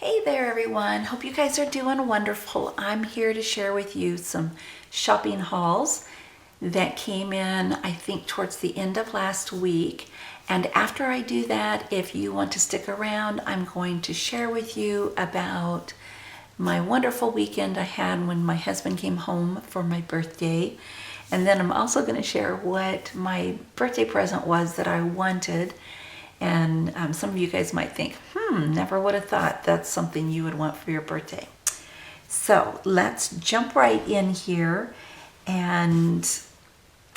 Hey there everyone, hope you guys are doing wonderful. I'm here to share with you some shopping hauls that came in, I think, towards the end of last week. And after I do that, if you want to stick around, I'm going to share with you about my wonderful weekend I had when my husband came home for my birthday. And then I'm also going to share what my birthday present was that I wanted. And some of you guys might think, never would have thought that's something you would want for your birthday. So let's jump right in here, and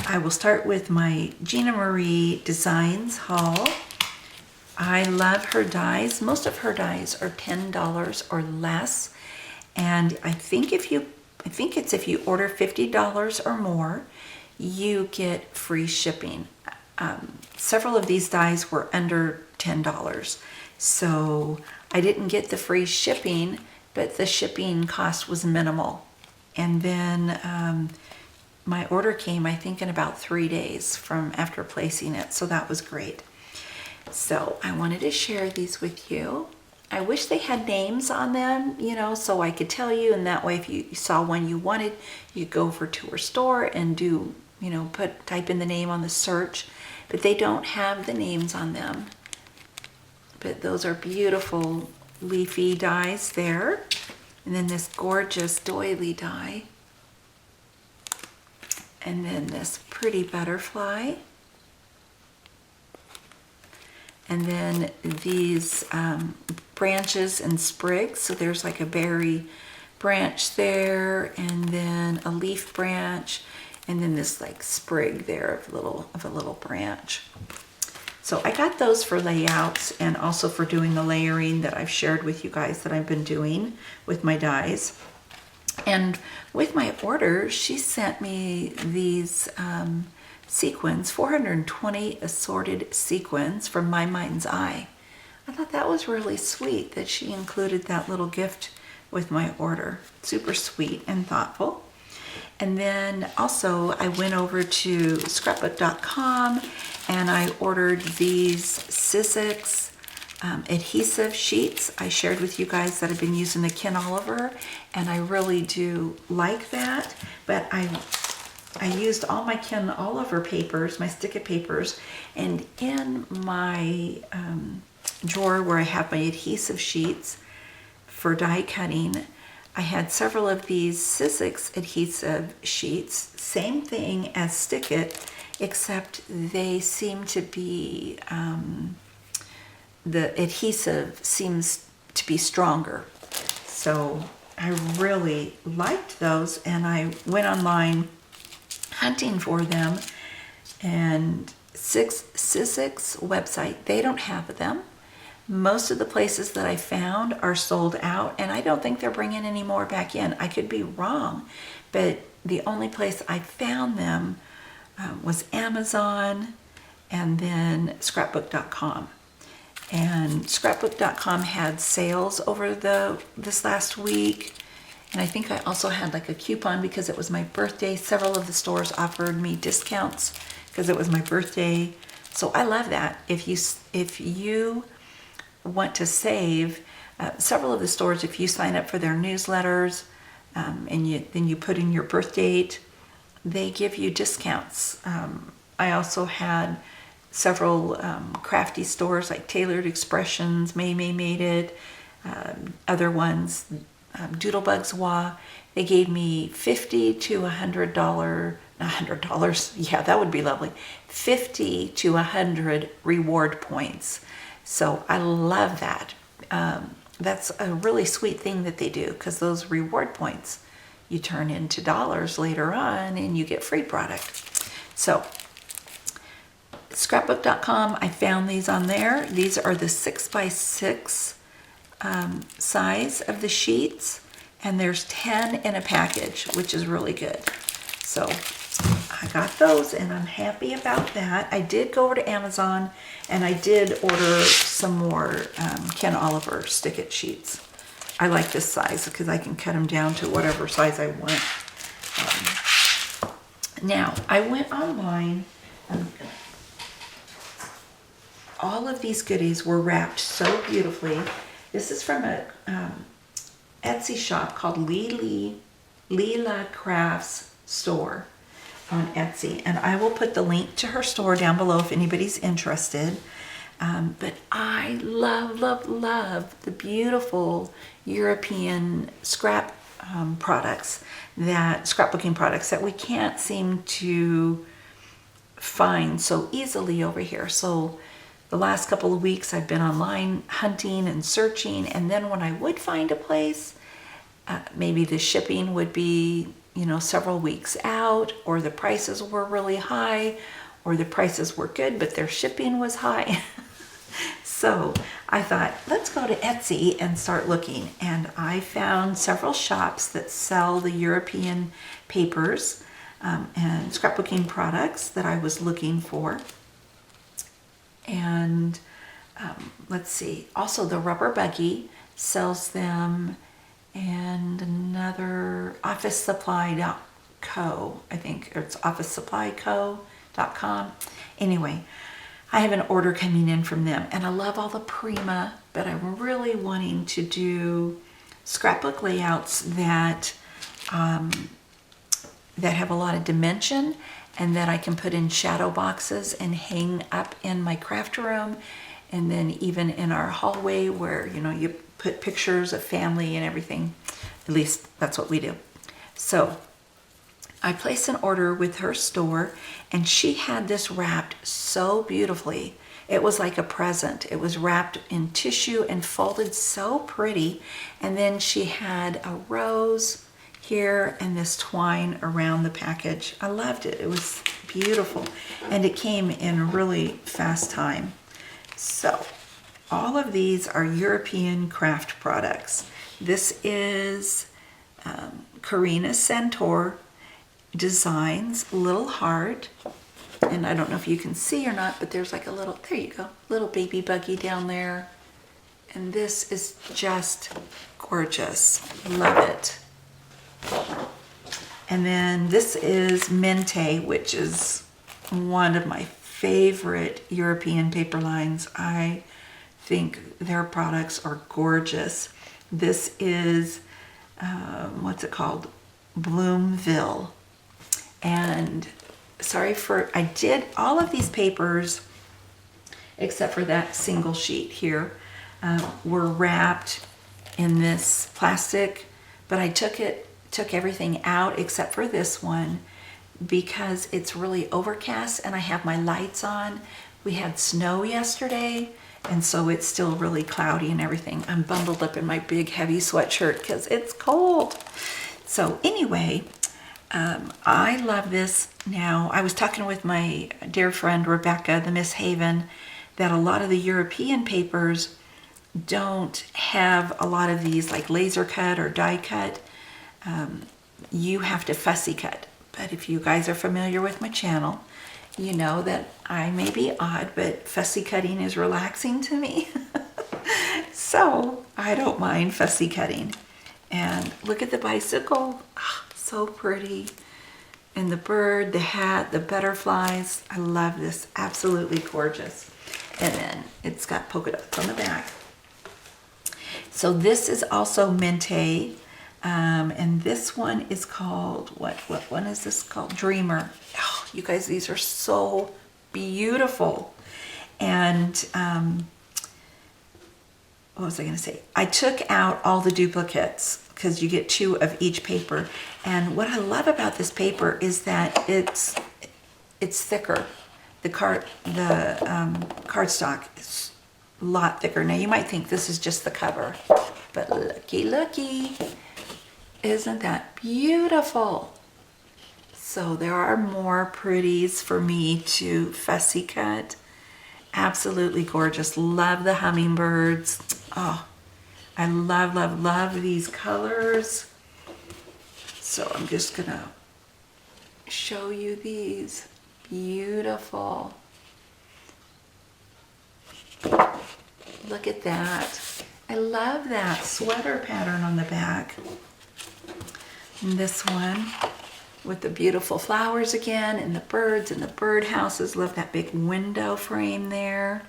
I will start with my Gina Marie Designs haul. I love her dies. Most of her dies are $10 or less, and I think if you order $50 or more, you get free shipping. Several of these dies were under $10, so I didn't get the free shipping, but the shipping cost was minimal. And then my order came, I think, in about 3 days from after placing it, so that was great. So I wanted to share these with you. I wish they had names on them, so I could tell you, and that way if you saw one you wanted, you go over to her store and do, type in the name on the search. But they don't have the names on them. But those are beautiful leafy dies there. And then this gorgeous doily die. And then this pretty butterfly. And then these branches and sprigs. So there's like a berry branch there, and then a leaf branch, and then this like sprig there of a little branch. So I got those for layouts and also for doing the layering that I've shared with you guys that I've been doing with my dies. And with my order, she sent me these sequins, 420 assorted sequins from My Mind's Eye. I thought that was really sweet that she included that little gift with my order. Super sweet and thoughtful. And then also I went over to Scrapbook.com and I ordered these Sizzix adhesive sheets. I shared with you guys that I've been using the Ken Oliver, and I really do like that. But I used all my Ken Oliver papers, my stick-it papers, and in my drawer where I have my adhesive sheets for die cutting, I had several of these Sizzix adhesive sheets, same thing as Stick-It, except they seem to be, the adhesive seems to be stronger. So I really liked those, and I went online hunting for them, and Sizzix website, they don't have them. Most of the places that I found are sold out, and I don't think they're bringing any more back in. I could be wrong, but the only place I found them was Amazon and then Scrapbook.com. And Scrapbook.com had sales over this last week, and I think I also had like a coupon because it was my birthday. Several of the stores offered me discounts because it was my birthday. So I love that. If you want to save, several of the stores, if you sign up for their newsletters and then you put in your birth date, they give you discounts. I also had several crafty stores like Tailored Expressions, May Made It, other ones, Doodlebug's Wa. They gave me $50 to $100, yeah, that would be lovely, 50 to 100 reward points. So I love that. That's a really sweet thing that they do, because those reward points you turn into dollars later on and you get free product. So Scrapbook.com, I found these on there. These are the 6x6 size of the sheets, and there's 10 in a package, which is really good. So I got those, and I'm happy about that. I did go over to Amazon, and I did order some more Ken Oliver stick-it sheets. I like this size because I can cut them down to whatever size I want. Now, I went online. All of these goodies were wrapped so beautifully. This is from a Etsy shop called Leela Crafts Store on Etsy. And I will put the link to her store down below if anybody's interested. But I love, love, love the beautiful European scrapbooking products that we can't seem to find so easily over here. So the last couple of weeks I've been online hunting and searching, and then when I would find a place, maybe the shipping would be, several weeks out, or the prices were really high, or the prices were good but their shipping was high. So I thought, let's go to Etsy and start looking, and I found several shops that sell the European papers and scrapbooking products that I was looking for. And let's see, also the Rubber Buggy sells them, and another OfficeSupply.co, I think, or it's OfficeSupplyCo.com. Anyway, I have an order coming in from them, and I love all the Prima, but I'm really wanting to do scrapbook layouts that have a lot of dimension, and that I can put in shadow boxes and hang up in my craft room, and then even in our hallway where, you put pictures of family and everything. At least that's what we do. So I placed an order with her store, and she had this wrapped so beautifully. It was like a present. It was wrapped in tissue and folded so pretty. And then she had a rose here and this twine around the package. I loved it. It was beautiful. And it came in a really fast time. So all of these are European craft products. This is Karina Santor Designs Little Heart, and I don't know if you can see or not, but there's like a little, there you go, little baby buggy down there, and this is just gorgeous. Love it. And then this is Mente, which is one of my favorite European paper lines. I think their products are gorgeous. This is what's it called? Bloomville. And I did all of these papers except for that single sheet here were wrapped in this plastic, but I took everything out except for this one because it's really overcast and I have my lights on. We had snow yesterday, and so it's still really cloudy and everything. I'm bundled up in my big heavy sweatshirt because it's cold. So anyway, I love this now. I was talking with my dear friend Rebecca, the Miss Haven, that a lot of the European papers don't have a lot of these like laser cut or die cut. You have to fussy cut. But if you guys are familiar with my channel, you know that I may be odd, but fussy cutting is relaxing to me. So I don't mind fussy cutting. And look at the bicycle. Oh, so pretty. And the bird, the hat, the butterflies. I love this. Absolutely gorgeous. And then it's got polka dots on the back. So this is also Mente. And this one is called, what one is this called? Dreamer. Oh, you guys, these are so beautiful. And what was I going to say? I took out all the duplicates because you get 2 of each paper. And what I love about this paper is that it's thicker. The cardstock is a lot thicker. Now you might think this is just the cover, but looky. Isn't that beautiful? So there are more pretties for me to fussy cut. Absolutely gorgeous. Love the hummingbirds. Oh, I love, love, love these colors. So I'm just gonna show you these. Beautiful. Look at that. I love that sweater pattern on the back. And this one with the beautiful flowers again, and the birds and the bird houses. Love that big window frame there.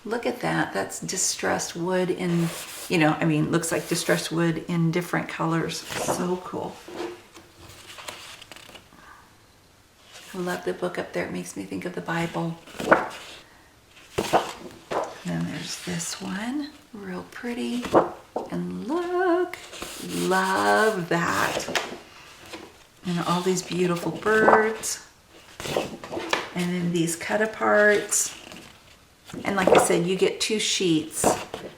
look at that. That's distressed wood in, looks like distressed wood in different colors. So cool. I love the book up there. It makes me think of the Bible. Then there's this one, real pretty. And look, love that. And all these beautiful birds. And then these cut aparts. And like I said, you get 2 sheets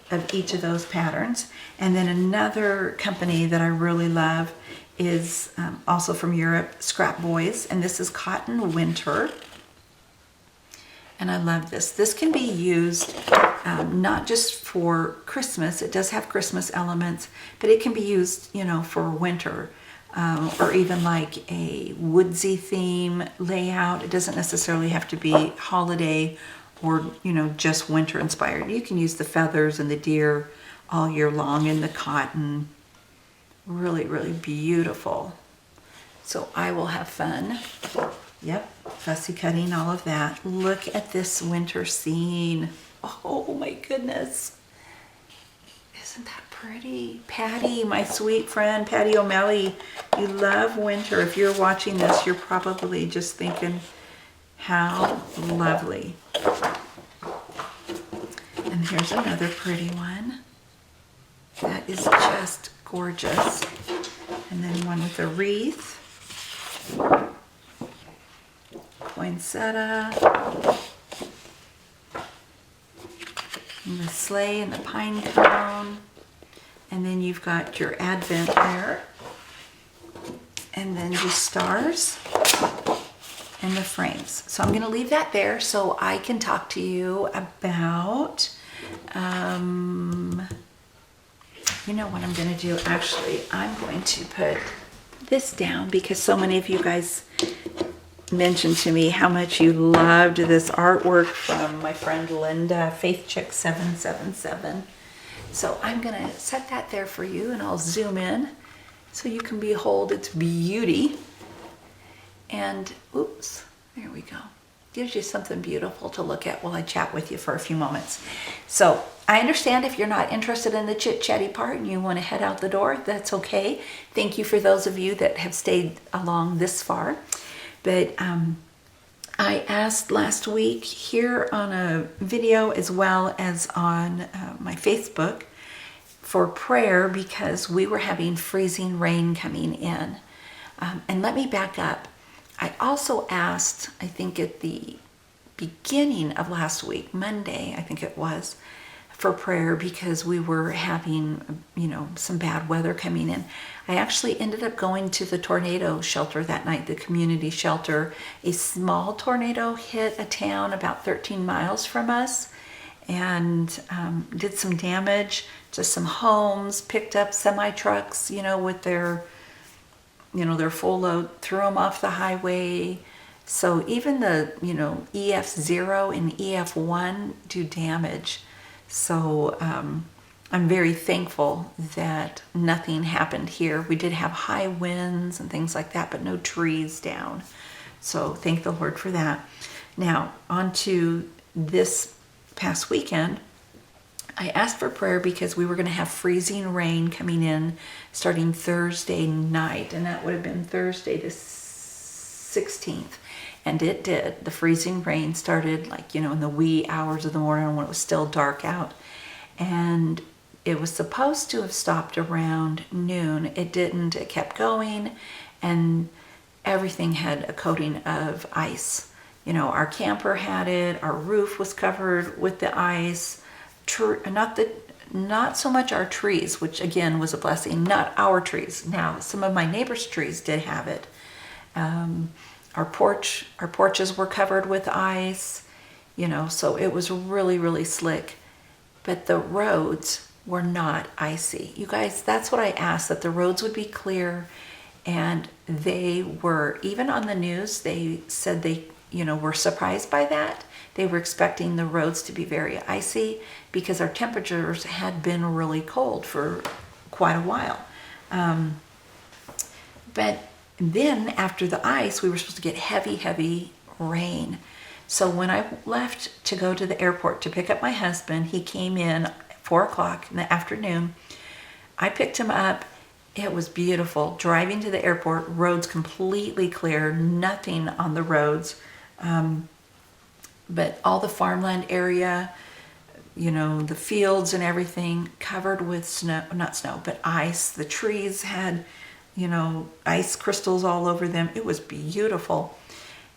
of each of those patterns. And then another company that I really love is also from Europe, Scrap Boys. And this is Cotton Winter. And I love this. This can be used not just for Christmas. It does have Christmas elements, but it can be used, for winter. Or even like a woodsy theme layout. It doesn't necessarily have to be holiday or, just winter inspired. You can use the feathers and the deer all year long in the cotton. Really, really beautiful. So I will have fun. Yep, fussy cutting, all of that. Look at this winter scene. Oh my goodness. Isn't that pretty? Patty, my sweet friend, Patty O'Malley, you love winter. If you're watching this, you're probably just thinking, how lovely. And here's another pretty one. That is just gorgeous. And then one with a wreath. Poinsettia. And the sleigh and the pine cone. And then you've got your Advent there. And then the stars and the frames. So I'm going to leave that there so I can talk to you about, you know what I'm going to do? Actually, I'm going to put this down because so many of you guys mentioned to me how much you loved this artwork from my friend Linda, FaithChick777. So I'm going to set that there for you, and I'll zoom in so you can behold its beauty. And oops, there we go. Gives you something beautiful to look at while I chat with you for a few moments. So I understand if you're not interested in the chit-chatty part and you want to head out the door, that's okay. Thank you for those of you that have stayed along this far. But I asked last week here on a video as well as on my Facebook for prayer because we were having freezing rain coming in. And let me back up. I also asked, I think at the beginning of last week, Monday, I think it was, for prayer because we were having, some bad weather coming in. I actually ended up going to the tornado shelter that night, the community shelter. A small tornado hit a town about 13 miles from us and did some damage to some homes, picked up semi-trucks, with their full load, threw them off the highway. So even the, EF0 and EF1 do damage. So I'm very thankful that nothing happened here. We did have high winds and things like that, but no trees down. So thank the Lord for that. Now, on to this past weekend. I asked for prayer because we were going to have freezing rain coming in starting Thursday night, and that would have been Thursday the 16th. And it did. The freezing rain started in the wee hours of the morning when it was still dark out. And it was supposed to have stopped around noon. It didn't. It kept going, and everything had a coating of ice. Our camper had it. Our roof was covered with the ice. Not so much our trees, which again was a blessing, not our trees. Now, some of my neighbors' trees did have it. Our porches were covered with ice, so it was really, really slick. But the roads were not icy. You guys, that's what I asked, that the roads would be clear, and they were. Even on the news, they said they, were surprised by that. They were expecting the roads to be very icy because our temperatures had been really cold for quite a while. But then after the ice, we were supposed to get heavy, heavy rain. So when I left to go to the airport to pick up my husband, he came in at 4 o'clock in the afternoon. I picked him up. It was beautiful. Driving to the airport, roads completely clear, nothing on the roads. But all the farmland area, the fields and everything covered with snow, not snow, but ice. The trees had, ice crystals all over them. It was beautiful.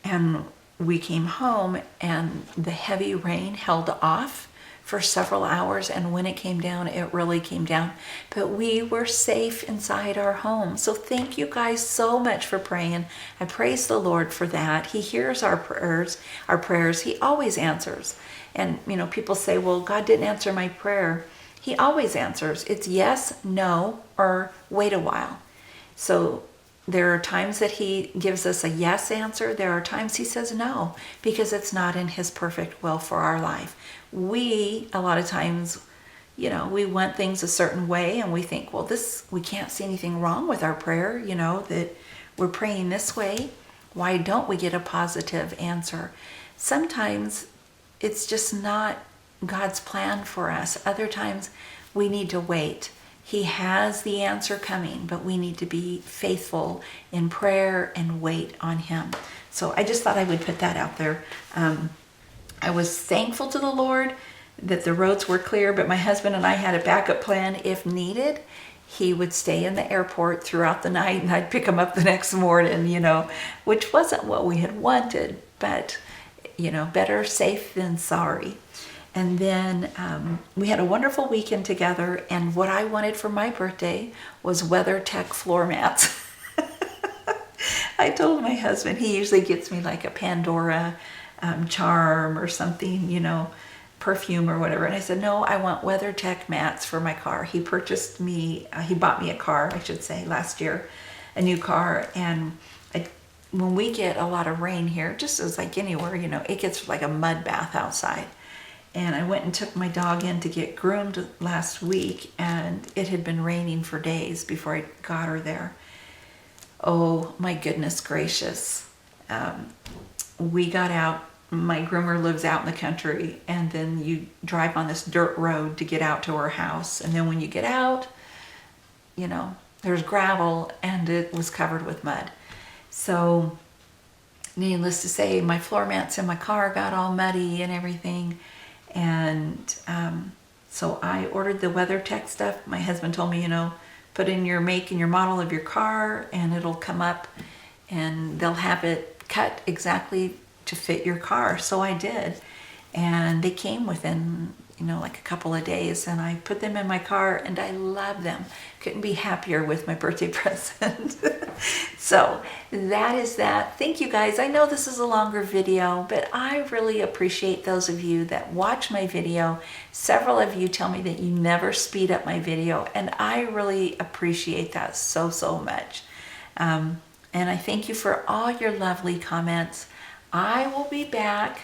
And we came home and the heavy rain held off for several hours, and when it came down, it really came down. But we were safe inside our home. So thank you guys so much for praying. I praise the Lord for that. He hears our prayers. He always answers. And people say, well, God didn't answer my prayer. He always answers. It's yes, no, or wait a while. So there are times that he gives us a yes answer. There are times he says no, because it's not in his perfect will for our life. We, a lot of times, we want things a certain way, and we think, well, we can't see anything wrong with our prayer, that we're praying this way. Why don't we get a positive answer? Sometimes it's just not God's plan for us. Other times we need to wait. He has the answer coming, but we need to be faithful in prayer and wait on him. So I just thought I would put that out there. I was thankful to the Lord that the roads were clear, but my husband and I had a backup plan. If needed, he would stay in the airport throughout the night, and I'd pick him up the next morning, which wasn't what we had wanted, but, better safe than sorry. And then we had a wonderful weekend together, and what I wanted for my birthday was WeatherTech floor mats. I told my husband, he usually gets me like a Pandora charm or something, perfume or whatever. And I said, no, I want WeatherTech mats for my car. He bought me a car, I should say, last year, a new car. And when we get a lot of rain here, just as like anywhere, it gets like a mud bath outside. And I went and took my dog in to get groomed last week, and it had been raining for days before I got her there. Oh, my goodness gracious. We got out. My groomer lives out in the country, and then you drive on this dirt road to get out to her house. And then when you get out, there's gravel, and it was covered with mud. So needless to say, my floor mats in my car got all muddy and everything. And so I ordered the WeatherTech stuff. My husband told me, put in your make and your model of your car, and it'll come up, and they'll have it cut exactly to fit your car. So I did. And they came within, like a couple of days, and I put them in my car, and I love them. Couldn't be happier with my birthday present. So that is that. Thank you guys. I know this is a longer video, but I really appreciate those of you that watch my video. Several of you tell me that you never speed up my video, and I really appreciate that so, so much. And I thank you for all your lovely comments. I will be back.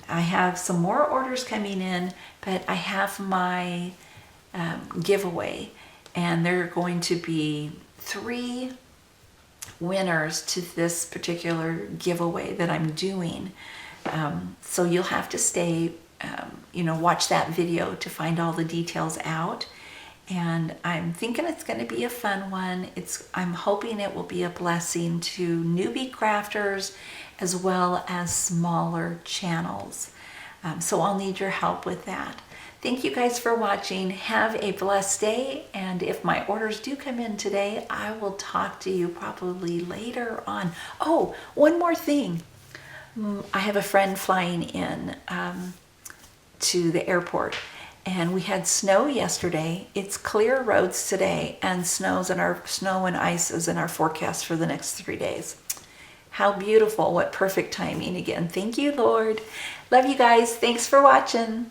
I have some more orders coming in, but I have my giveaway, and there are going to be 3 winners to this particular giveaway that I'm doing. So you'll have to stay, watch that video to find all the details out. And I'm thinking it's going to be a fun one. I'm hoping it will be a blessing to newbie crafters as well as smaller channels. So I'll need your help with that. Thank you guys for watching. Have a blessed day. And if my orders do come in today, I will talk to you probably later on. Oh, one more thing. I have a friend flying in to the airport, and we had snow yesterday. It's clear roads today, and snow and ice is in our forecast for the next 3 days. How beautiful. What perfect timing again. Thank you, Lord. Love you guys. Thanks for watching.